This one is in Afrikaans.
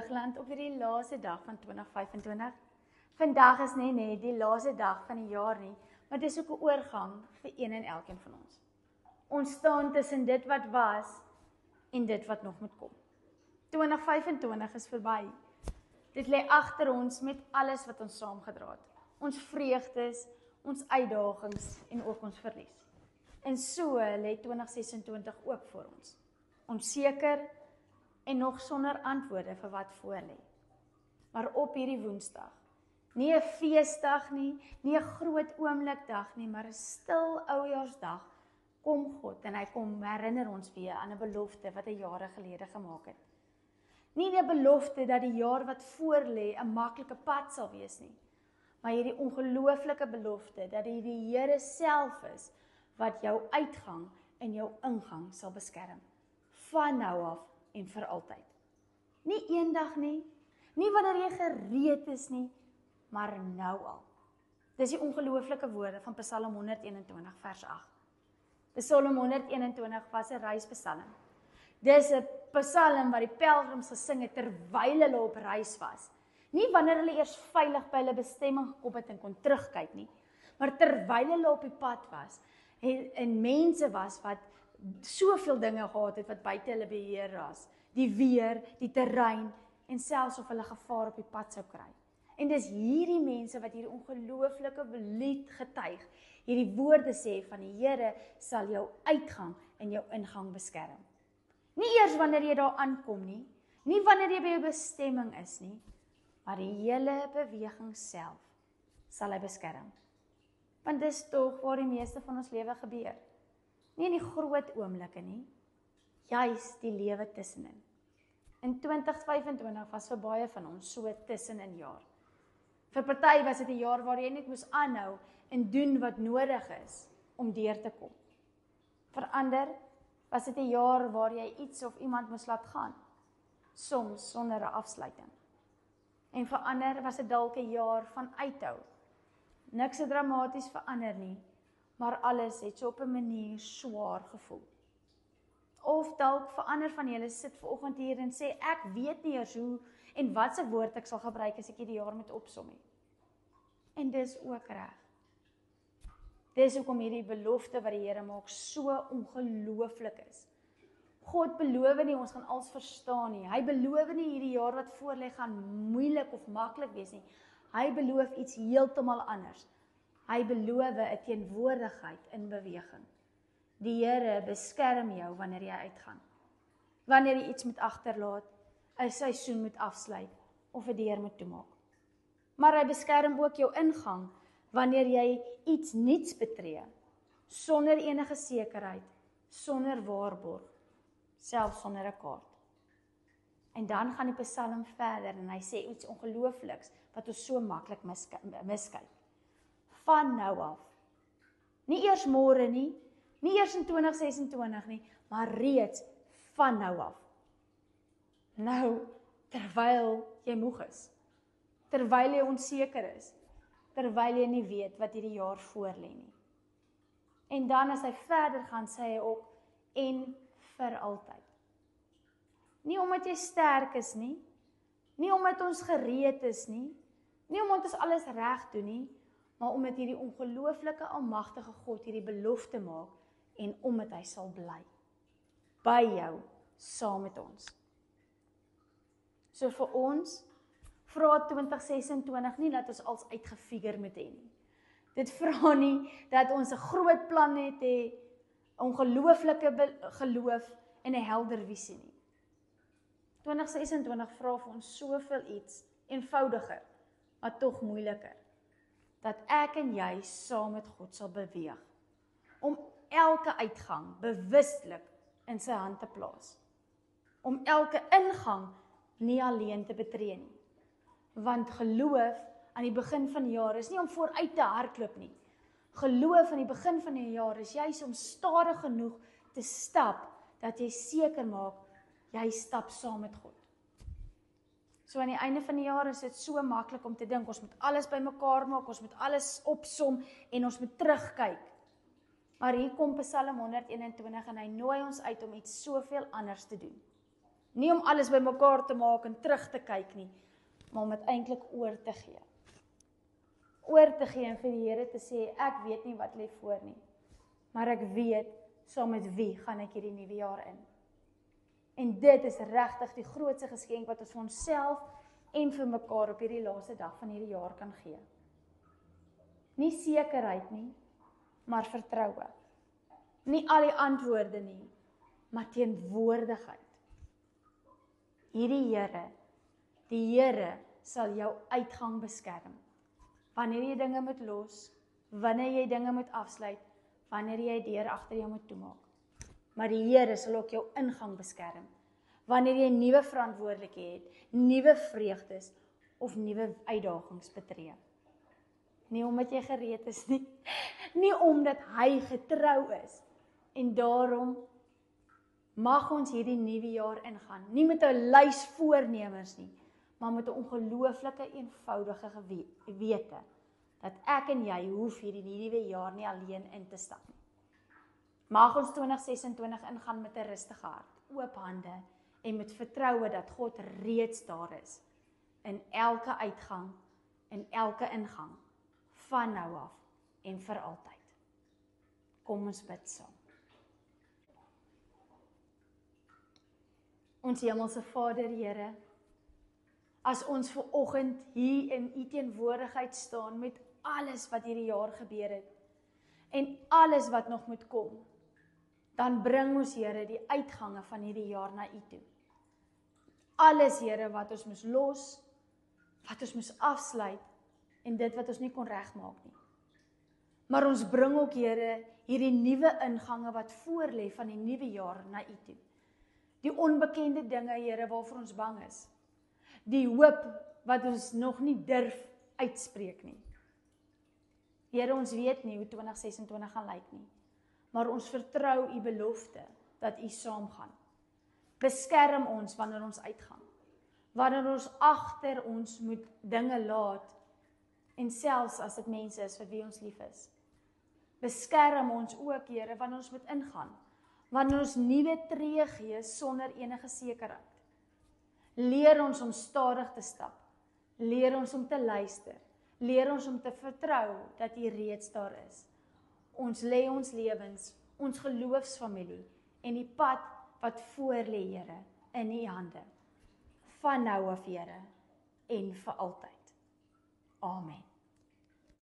Ligland op hierdie laaste dag van 2025. Vandag is nie die laaste dag van die jaar nie, maar dit is ook 'n oorgang vir een en elkeen van ons. Ons staan tussen dit wat was en dit wat nog moet kom. 2025 is verby. Dit lê agter ons met alles wat ons saamgedra het. Ons vreugdes, ons uitdagings en ook ons verlies. En so lê 2026 ook voor ons. Onseker en nog sonder antwoorde vir wat voor lê. Maar op hierdie Woensdag, nie 'n feesdag nie 'n groot oomblikdag nie, maar 'n stil oujaarsdag, kom God en hy kom herinner ons weer aan 'n belofte wat hy jare gelede gemaak het. Nie 'n belofte dat die jaar wat voor lê 'n maklike pad sal wees nie, maar hierdie ongelooflike belofte dat dit die Here self is wat jou uitgang en jou ingang sal beskerm, van nou af en vir altyd. Nie eendag nie wanneer jy gereed is nie, maar nou al. Dis die ongelooflike woorde van Psalm 121 vers 8. Psalm 121 was 'n reispsalm. Dis 'n psalm wat die pelgrims gesing het terwyl hulle op reis was. Nie wanneer hulle eers veilig by hulle bestemming gekom het en kon terugkyk nie, maar terwyl hulle op die pad was en mense was wat soveel dinge gehad het wat buite hulle beheer was. Die weer, die terrein en selfs of hulle gevaar op die pad sou kry. En dis hierdie mense wat hierdie ongelooflike lied getuig, hierdie woorde sê van die Here sal jou uitgang en jou ingang beskerm. Nie eers wanneer jy daar aankom nie wanneer jy by jou bestemming is nie, maar die hele beweging self sal hy beskerm. Want dis tog waar die meeste van ons lewe gebeur. Nie in die groot oomblikke nie, juis die lewe tussenin. In 2025 was vir baie van ons so tussenin jaar. Vir party was dit 'n jaar waar jy net moes aanhou en doen wat nodig is om deur te kom. Vir ander was dit 'n jaar waar jy iets of iemand moes laat gaan, soms sonder 'n afsluiting. En vir ander was dit dalk 'n jaar van uithou. Niks het dramaties verander nie, maar alles het so op 'n manier swaar gevoel. Of dalk verander van julle sit vanoggend hier en sê ek weet nie eers hoe en wat se woord ek sal gebruik as ek hierdie jaar moet opsom nie. En dis ook reg. Dis hoekom hierdie belofte wat die Here maak so ongelooflik is. God beloof nie ons gaan alles verstaan nie. Hy beloof nie hierdie jaar wat voor lê gaan moeilik of maklik wees nie. Hy beloof iets heeltemal anders. Hy beloof 'n teenwoordigheid in beweging. Die Here beskerm jou wanneer jy uitgaan. Wanneer jy iets moet agterlaat, 'n seisoen moet afsluit of 'n deur moet toemaak. Maar hy beskerm ook jou ingang wanneer jy iets nuuts betree, sonder enige sekerheid, sonder waarborg, selfs sonder 'n kaart. En dan gaan die Psalm verder en hy sê iets ongeloofliks wat ons so maklik miskyk. Van nou af. Nie eers môre nie eers in 2026 nie, maar reeds van nou af. Nou, terwyl jy moeg is, terwyl jy onseker is, terwyl jy nie weet wat hierdie jaar voorlê nie. En dan as hy verder gaan, sê hy ook, en vir altyd. Nie omdat jy sterk is nie omdat ons gereed is nie omdat ons alles reg doen nie, maar omdat hierdie ongelooflike almagtige God hierdie belofte maak en omdat hy sal bly by jou, saam met ons. So vir ons vra 2026 nie dat ons als uitgefigure moet hê nie. Dit vra nie dat ons 'n groot plan het, 'n ongelooflike geloof en 'n helder visie nie. 2026 vra vir ons soveel iets eenvoudiger, maar tog moeiliker. Dat ek en jy saam met God sal beweeg, om elke uitgang bewustelik in sy hand te plaas. Om elke ingang nie alleen te betree nie. Want geloof aan die begin van die jaar is nie om vooruit te hardloop nie. Geloof aan die begin van die jaar is juis om stadig genoeg te stap, dat jy seker maak, jy stap saam met God. So aan die einde van die jaar is dit so maklik om te dink, ons moet alles bymekaar maak, ons moet alles opsom en ons moet terugkyk. Maar hier kom Psalm 121 en hy nooi ons uit om iets soveel anders te doen. Nie om alles bymekaar te maak en terug te kyk nie, maar om dit eintlik oor te gee. Oor te gee en vir die Here te sê, ek weet nie wat lê voor nie, maar ek weet, saam met wie gaan ek hierdie nuwe jaar in. En dit is regtig die grootste geskenk wat ons vir onsself en vir mekaar op hierdie laaste dag van hierdie jaar kan gee. Nie sekerheid nie, maar vertroue. Nie al die antwoorde nie, maar teenwoordigheid. Hierdie Here, die Here sal jou uitgang beskerm. Wanneer jy dinge moet los, wanneer jy dinge moet afsluit, wanneer jy deur agter jou moet toemaak. Maar die Here sal ook jou ingang beskerm. Wanneer jy nuwe verantwoordelikhede het, nuwe vreugdes of nuwe uitdagings betree. Nie omdat jy gereed is nie, nie omdat hy getrou is. En daarom mag ons hierdie nuwe jaar ingaan, nie met 'n lys voornemens nie, maar met 'n ongelooflike eenvoudige wete, dat ek en jy hoef hierdie nuwe jaar nie alleen in te stap nie. Mag ons 2026 ingaan met 'n rustige hart, oop hande, en met vertroue dat God reeds daar is, in elke uitgang, in elke ingang, van nou af, en vir altyd. Kom ons bid saam. Ons hemelse Vader, Here, as ons ver oggend hier in U teenwoordigheid staan met alles wat hierdie jaar gebeur het en alles wat nog moet kom, dan bring ons, Here, die uitgange van hierdie jaar na U toe. Alles, Here, wat ons moes los, wat ons moes afsluit en dit wat ons nie kon regmaak nie. Maar ons bring ook, Here, hierdie nuwe ingange wat voor lê van die nuwe jaar na U toe. Die onbekende dinge, Here, waarvoor ons bang is. Die hoop wat ons nog nie durf uitspreek nie. Here, ons weet nie hoe 2026 gaan lyk nie, maar ons vertrou U belofte dat U saamgaan. Beskerm ons wanneer ons uitgaan, wanneer ons agter ons moet dinge laat, en selfs as dit mense is vir wie ons lief is. Beskerm ons ook, Here, wanneer ons moet ingaan, wanneer ons nuwe tree gee sonder enige sekerheid. Leer ons om stadig te stap, leer ons om te luister, leer ons om te vertrou dat U reeds daar is. Ons lê ons lewens, ons geloofsfamilie en die pad wat voor lê, Here, in U hande, van nou af, Here, en vir altyd. Amen.